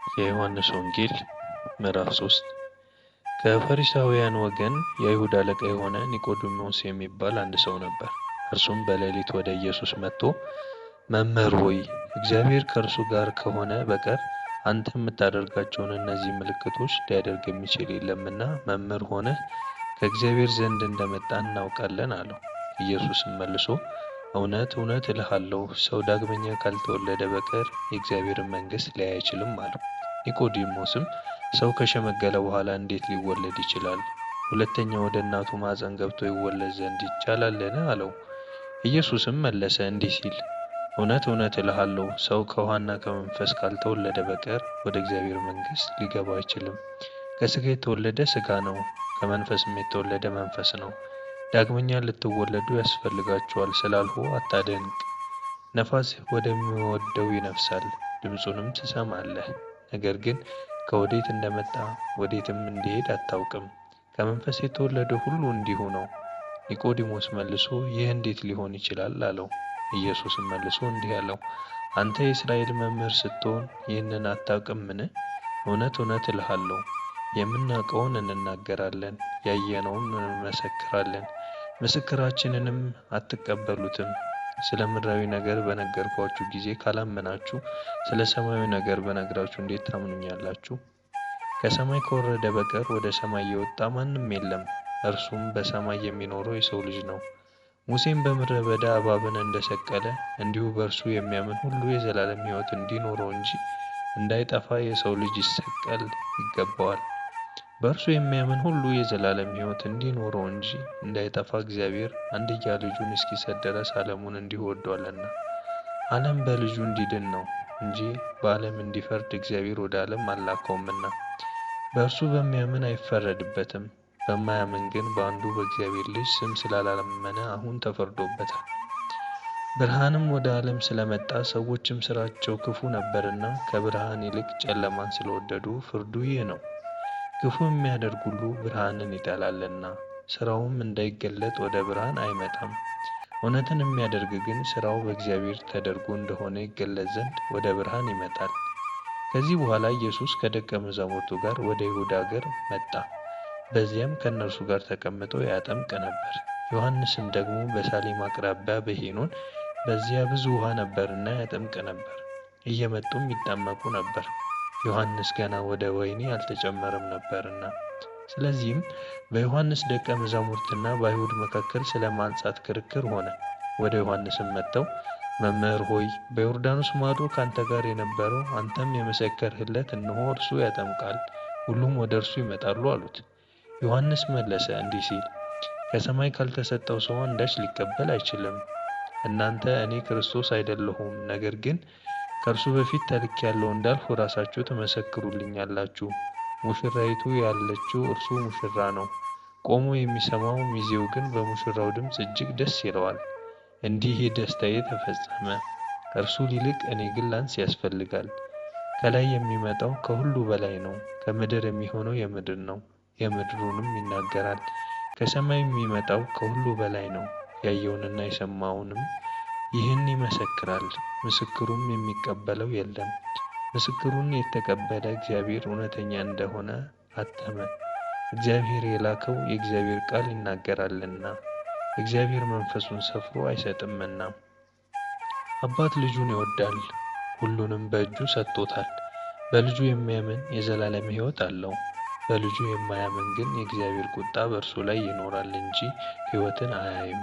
የዮሐንስ ወንጌል ምዕራፍ 3 ከፈሪሳውያን ወገን የአይሁድ አለቃ የሆነ ኒቆዲሞስ የሚባል አንድ ሰው ነበር። እርሱም በሌሊት ወደ ኢየሱስ መጥቶ መምህር ሆይ፣ እግዚአብሔር ከእርሱ ጋር ከሆነ በቀር አንተ የምታደርጋቸውን እነዚህ ምልክቶች ሊያደርግ የሚችል የለምና መምህር ሆነህ ከእግዚአብሔር ዘንድ እንደመጣህ እናውቃለን አለው። ኢየሱስም መልሶ እውነት እውነት እልሃለሁ፣ ሰው ዳግመኛ ካልተወለደ በቀር የእግዚአብሔርን መንግሥት ሊያይ አይችልም አለው። ኒቆዲሞስም ሰው ከሸመገለ በኋላ እንዴት ሊወለድ ይችላል? ሁለተኛ ወደ እናቱ ማኅፀን ገብቶ ይወለድ ዘንድ ይቻላልን? አለው። ኢየሱስም መለሰ እንዲህ ሲል እውነት እውነት እልሃለሁ፣ ሰው ከውኃና ከመንፈስ ካልተወለደ በቀር ወደ እግዚአብሔር መንግሥት ሊገባ አይችልም። ከሥጋ የተወለደ ሥጋ ነው፣ ከመንፈስም የተወለደ መንፈስ ነው። ዳግመኛ ልትወለዱ ያስፈልጋችኋል ስላልሁ አታደንቅ። ነፋስ ወደሚወደው ይነፍሳል፣ ድምፁንም ትሰማለህ፣ ነገር ግን ከወዴት እንደመጣ ወዴትም እንዲሄድ አታውቅም። ከመንፈስ የተወለደ ሁሉ እንዲሁ ነው። ኒቆዲሞስ መልሶ ይህ እንዴት ሊሆን ይችላል? አለው። ኢየሱስም መልሶ እንዲህ አለው፣ አንተ የእስራኤል መምህር ስትሆን ይህንን አታውቅምን? እውነት እውነት እልሃለሁ፣ የምናውቀውን እንናገራለን፣ ያየነውን እንመሰክራለን፣ ምስክራችንንም አትቀበሉትም። ስለ ምድራዊ ነገር በነገርኳችሁ ጊዜ ካላመናችሁ ስለ ሰማያዊ ነገር በነግራችሁ እንዴት ታምኑኛላችሁ? ከሰማይ ከወረደ በቀር ወደ ሰማይ የወጣ ማንም የለም፣ እርሱም በሰማይ የሚኖረው የሰው ልጅ ነው። ሙሴም በምድረ በዳ እባብን እንደሰቀለ እንዲሁ በእርሱ የሚያምን ሁሉ የዘላለም ሕይወት እንዲኖረው እንጂ እንዳይጠፋ የሰው ልጅ ይሰቀል ይገባዋል። በእርሱ የሚያምን ሁሉ የዘላለም ሕይወት እንዲኖረው እንጂ እንዳይጠፋ እግዚአብሔር አንድያ ልጁን እስኪሰጥ ድረስ ዓለሙን እንዲሁ ወዶአልና። ዓለም በልጁ እንዲድን ነው እንጂ በዓለም እንዲፈርድ እግዚአብሔር ወደ ዓለም አልላከውምና። በእርሱ በሚያምን አይፈረድበትም። በማያምን ግን በአንዱ በእግዚአብሔር ልጅ ስም ስላላመነ አሁን ተፈርዶበታል። ብርሃንም ወደ ዓለም ስለመጣ ሰዎችም ሥራቸው ክፉ ነበርና ከብርሃን ይልቅ ጨለማን ስለወደዱ ፍርዱ ይህ ነው። ክፉ የሚያደርግ ሁሉ ብርሃንን ይጠላልና ሥራውም እንዳይገለጥ ወደ ብርሃን አይመጣም። እውነትን የሚያደርግ ግን ሥራው በእግዚአብሔር ተደርጎ እንደሆነ ይገለጥ ዘንድ ወደ ብርሃን ይመጣል። ከዚህ በኋላ ኢየሱስ ከደቀ መዛሙርቱ ጋር ወደ ይሁዳ አገር መጣ። በዚያም ከእነርሱ ጋር ተቀምጦ ያጠምቅ ነበር። ዮሐንስም ደግሞ በሳሌም አቅራቢያ በሄኖን በዚያ ብዙ ውኃ ነበርና ያጠምቅ ነበር። እየመጡም ይጠመቁ ነበር፣ ዮሐንስ ገና ወደ ወህኒ አልተጨመረም ነበርና። ስለዚህም በዮሐንስ ደቀ መዛሙርትና በአይሁድ መካከል ስለ ማንጻት ክርክር ሆነ። ወደ ዮሐንስም መጥተው መምህር ሆይ፣ በዮርዳኖስ ማዶ ካንተ ጋር የነበረው አንተም የመሰከርህለት እነሆ እርሱ ያጠምቃል፣ ሁሉም ወደ እርሱ ይመጣሉ አሉት። ዮሐንስ መለሰ እንዲህ ሲል ከሰማይ ካልተሰጠው ሰው አንዳች ሊቀበል አይችልም። እናንተ እኔ ክርስቶስ አይደለሁም፣ ነገር ግን ከእርሱ በፊት ተልኬአለሁ እንዳልሁ ራሳችሁ ትመሰክሩልኛላችሁ። ሙሽራይቱ ያለችው እርሱ ሙሽራ ነው። ቆሞ የሚሰማው ሚዜው ግን በሙሽራው ድምፅ እጅግ ደስ ይለዋል። እንዲህ ደስታዬ ተፈጸመ። እርሱ ሊልቅ እኔ ግን ላንስ ያስፈልጋል። ከላይ የሚመጣው ከሁሉ በላይ ነው። ከምድር የሚሆነው የምድር ነው፣ የምድሩንም ይናገራል። ከሰማይ የሚመጣው ከሁሉ በላይ ነው። ያየውንና የሰማውንም ይህን ይመሰክራል፣ ምስክሩም የሚቀበለው የለም። ምስክሩን የተቀበለ እግዚአብሔር እውነተኛ እንደሆነ አተመ። እግዚአብሔር የላከው የእግዚአብሔር ቃል ይናገራልና እግዚአብሔር መንፈሱን ሰፍሮ አይሰጥምና። አባት ልጁን ይወዳል፣ ሁሉንም በእጁ ሰጥቶታል። በልጁ የሚያምን የዘላለም ሕይወት አለው። በልጁ የማያምን ግን የእግዚአብሔር ቁጣ በእርሱ ላይ ይኖራል እንጂ ሕይወትን አያይም።